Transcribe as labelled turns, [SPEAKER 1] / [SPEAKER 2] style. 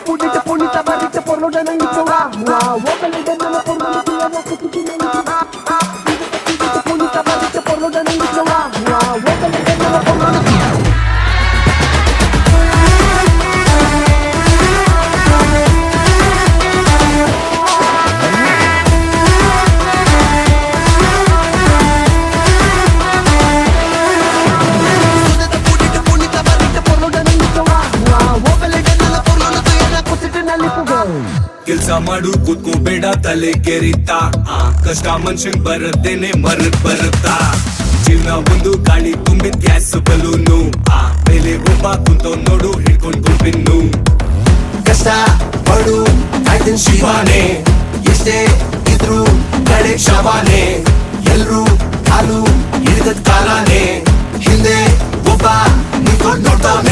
[SPEAKER 1] pudite punita barrite por lo de nangito wa wokale de na por lo de na kutuki na pudite punita barrite por lo de nangito wa wokale de na por lo de
[SPEAKER 2] ಕೆಲ್ಸ ಮಾಡು ಕೂತ್ಕೋಬೇಡ ತಲೆ ಕೆರಿತಾ ಕಷ್ಟ ಮನುಷ್ಯನ್ ಬರದೇನೆ ಮರದ್ ಬರುತ್ತಾ ಜೀವನ ಒಂದು ಗಾಳಿ ತುಂಬಿದ ಗ್ಯಾಸ್ ಬಲೂನು ಮೇಲೆ ಒಬ್ಬ ಕುಂತೋ ನೋಡು ಹಿಡ್ಕೊಂಡು ಬಿನ್ನು
[SPEAKER 3] ಕಷ್ಟ ಪಡು ಕಾಯ್ತಿನ್ ಶಿವಾನೆ ಎಷ್ಟೇ ಇದ್ರು ಕಡೆ ಶವಾನೆ ಎಲ್ರು ಕಾಲು ಹಿಡಿದ ಕಾಲಾನೆ ಹಿಂದೆ ಒಬ್ಬ ನಿಂತ್ಕೊಂಡ್ ನೋಡ್ತಾವ್ನೆ